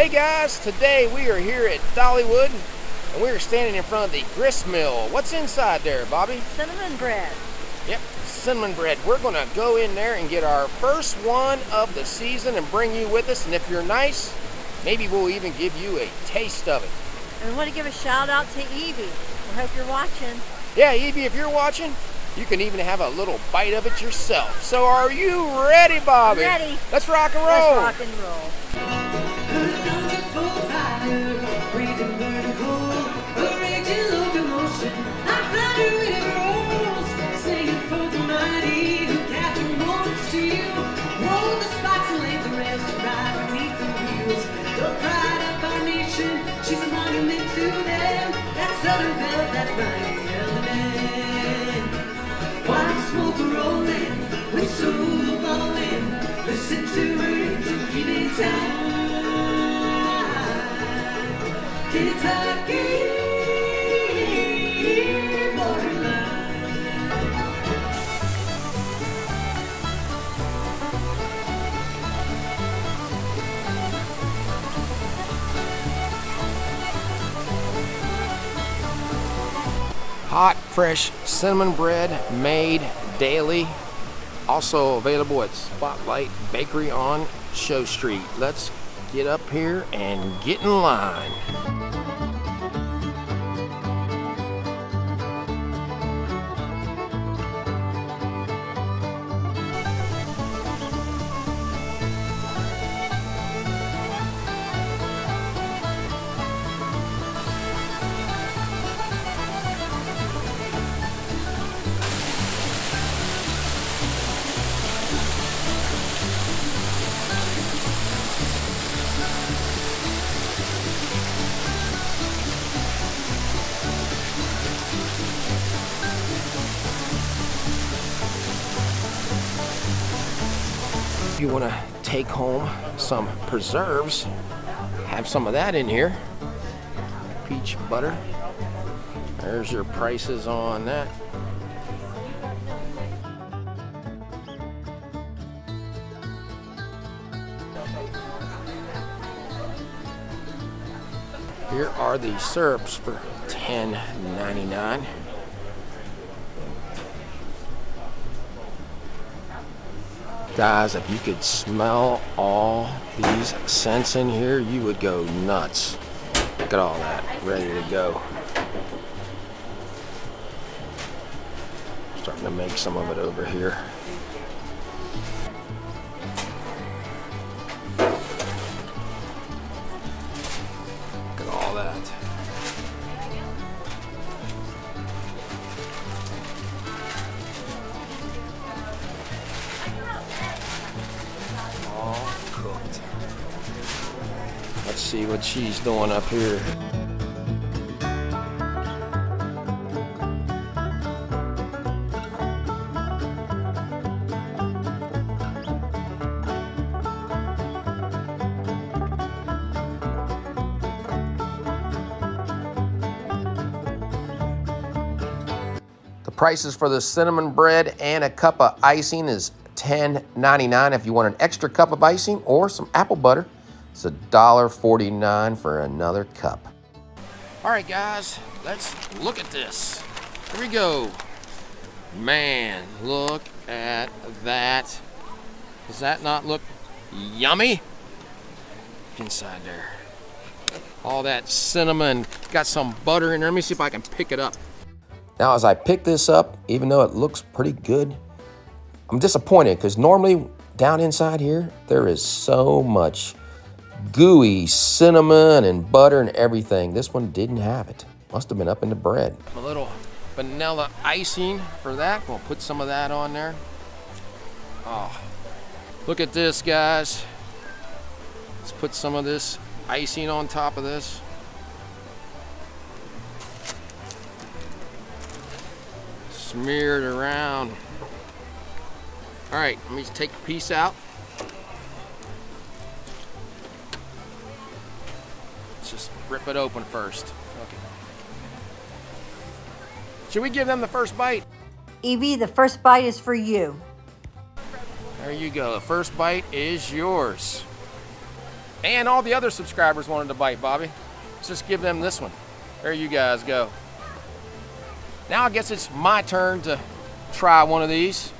Hey guys, today we are here at Dollywood and we are standing in front of the Grist Mill. What's inside there, Bobby? Cinnamon bread. Yep, cinnamon bread. We're gonna go in there and get our first one of the season and bring you with us. And if you're nice, maybe we'll even give you a taste of it. And we want to give a shout out to Evie. We hope you're watching. Yeah, Evie, if you're watching, you can even have a little bite of it yourself. So are you ready, Bobby? Ready. Let's rock and roll. Let's rock and roll. She's a monument to them. That southern belle, that mighty element. While smoke rolling, whistle blowing, listen to her to keep it time. Kentucky borderline. Hot, fresh cinnamon bread made daily. Also available at Spotlight Bakery on Show Street. Let's get up here and get in line. If you want to take home some preserves, have some of that in here. Peach butter. There's your prices on that. Here are the syrups for $10.99. Guys, if you could smell all these scents in here, you would go nuts. Look at all that, ready to go. Starting to make some of it over here. Look at all that. Cooked. Let's see what she's doing up here. The prices for the cinnamon bread and a cup of icing is $10.99 if you want an extra cup of icing or some apple butter. It's $1.49 for another cup. All right, guys, let's look at this. Here we go. Man, look at that. Does that not look yummy? Inside there. All that cinnamon, got some butter in there. Let me see if I can pick it up. Now, as I pick this up, even though it looks pretty good, I'm disappointed because normally down inside here, there is so much gooey cinnamon and butter and everything. This one didn't have it. Must have been up in the bread. A little vanilla icing for that. We'll put some of that on there. Oh, look at this, guys. Let's put some of this icing on top of this. Smear it around. All right, let me take a piece out. Let's just rip it open first. Okay. Should we give them the first bite? Evie, the first bite is for you. There you go. The first bite is yours. And all the other subscribers wanted to bite, Bobby. Let's just give them this one. There you guys go. Now I guess it's my turn to try one of these.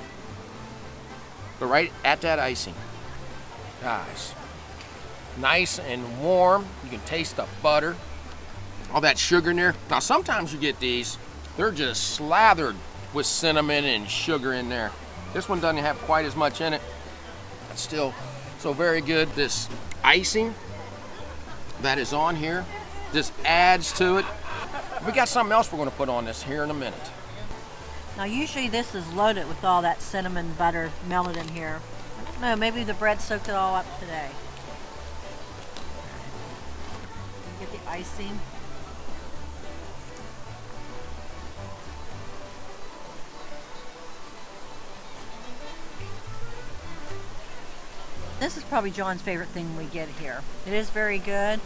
But right at that icing. Guys, nice and warm. You can taste the butter. All that sugar in there. Now sometimes you get these, they're just slathered with cinnamon and sugar in there. This one doesn't have quite as much in it. It's still so very good. This icing that is on here just adds to it. We got something else we're going to put on this here in a minute. Now usually this is loaded with all that cinnamon butter melted in here. I don't know, maybe the bread soaked it all up today. Get the icing. This is probably John's favorite thing we get here. It is very good.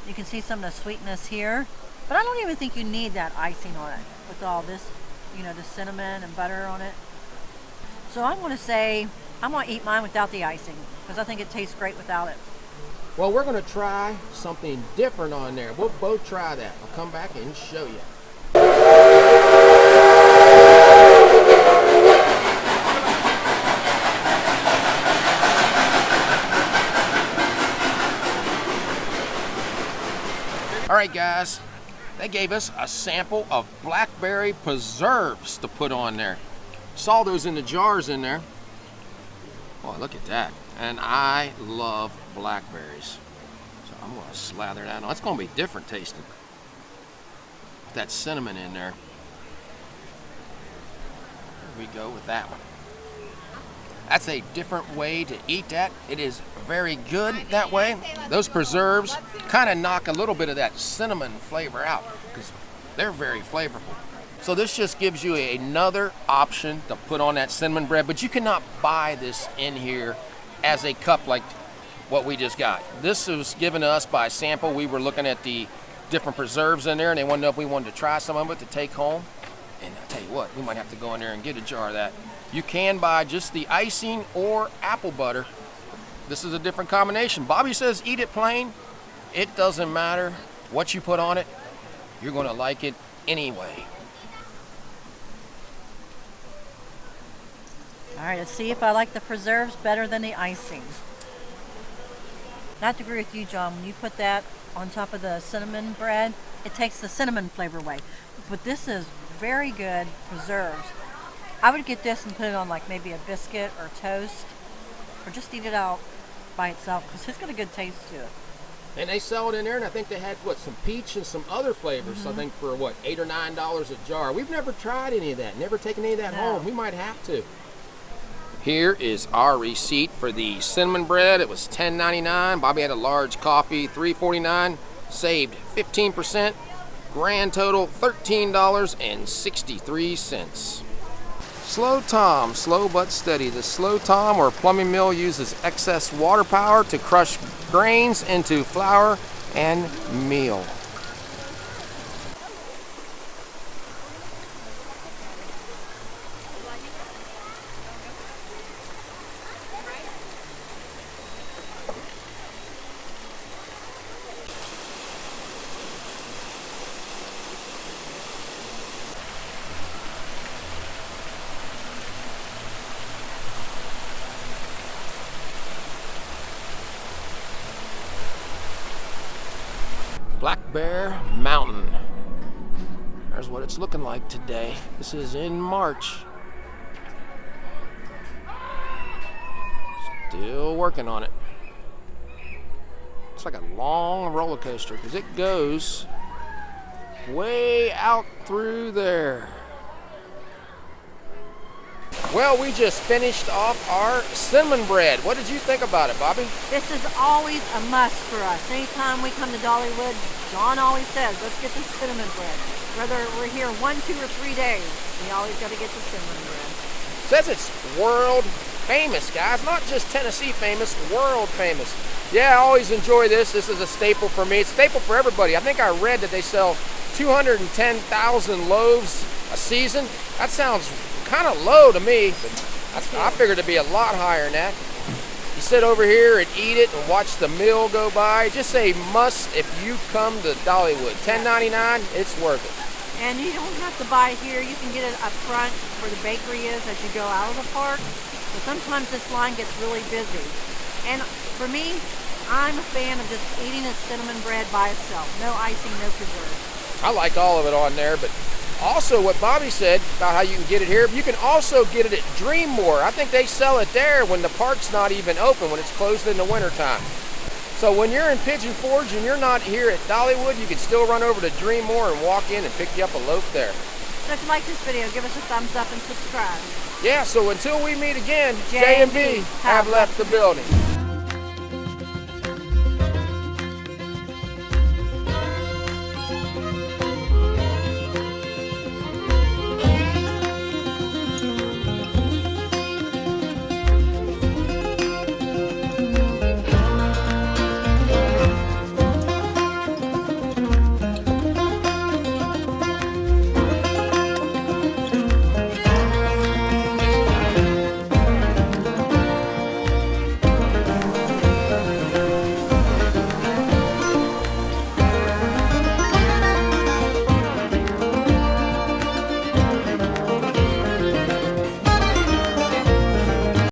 You can see some of the sweetness here, but I don't even think you need that icing on it with all this, you know, the cinnamon and butter on it. So I'm going to say I'm going to eat mine without the icing because I think it tastes great without it. Well, we're going to try something different on there. We'll both try that. I'll come back and show you. All right, guys, they gave us a sample of blackberry preserves to put on there. Saw those in the jars in there. Boy, look at that. And I love blackberries. So I'm gonna slather that on. It's gonna be different tasting. With that cinnamon in there. Here we go with that one. That's a different way to eat that. It is very good that way. Those preserves kind of knock a little bit of that cinnamon flavor out because they're very flavorful. So this just gives you another option to put on that cinnamon bread, but you cannot buy this in here as a cup like what we just got. This was given to us by sample. We were looking at the different preserves in there and they wanted to know if we wanted to try some of it to take home. And I'll tell you what, we might have to go in there and get a jar of that. You can buy just the icing or apple butter. This is a different combination. Bobby says eat it plain. It doesn't matter what you put on it. You're gonna like it anyway. All right, let's see if I like the preserves better than the icing. I have to agree with you, John. When you put that on top of the cinnamon bread, it takes the cinnamon flavor away. But this is very good preserves. I would get this and put it on like maybe a biscuit or toast, or just eat it out by itself because it's got a good taste to it. And they sell it in there, and I think they had what, some peach and some other flavors. I think for what, $8 or $9 a jar. We've never tried any of that. Never taken any of that home. We might have to. Here is our receipt for the cinnamon bread. It was $10.99. Bobby had a large coffee, $3.49. Saved 15%. Grand total $13.63. Slow Tom, slow but steady. The Slow Tom or plumbing mill uses excess water power to crush grains into flour and meal. Black Bear Mountain. There's what it's looking like today. This is in March. Still working on it. It's like a long roller coaster because it goes way out through there. Well, we just finished off our cinnamon bread. What did you think about it, Bobby? This is always a must for us. Anytime we come to Dollywood, John always says, let's get the cinnamon bread. Whether we're here 1, 2, or 3 days, we always got to get the cinnamon bread. Says it's world famous, guys. Not just Tennessee famous, world famous. Yeah, I always enjoy this. This is a staple for me. It's a staple for everybody. I think I read that they sell 210,000 loaves a season. That sounds kind of low to me, but I figured it'd be a lot higher than that. You sit over here and eat it and watch the mill go by. Just say must if you come to Dollywood. $10.99, it's worth it. And you don't have to buy it here. You can get it up front where the bakery is as you go out of the park. But sometimes this line gets really busy. And for me, I'm a fan of just eating a cinnamon bread by itself. No icing, no preserve. I like all of it on there, but also what Bobby said about how you can get it here, you can also get it at Dreammore. I think they sell it there when the park's not even open, when it's closed in the wintertime. So when you're in Pigeon Forge and you're not here at Dollywood, you can still run over to Dreammore and walk in and pick you up a loaf there. So if you like this video, give us a thumbs up and subscribe. Yeah, so until we meet again, J&B J&B have left the building.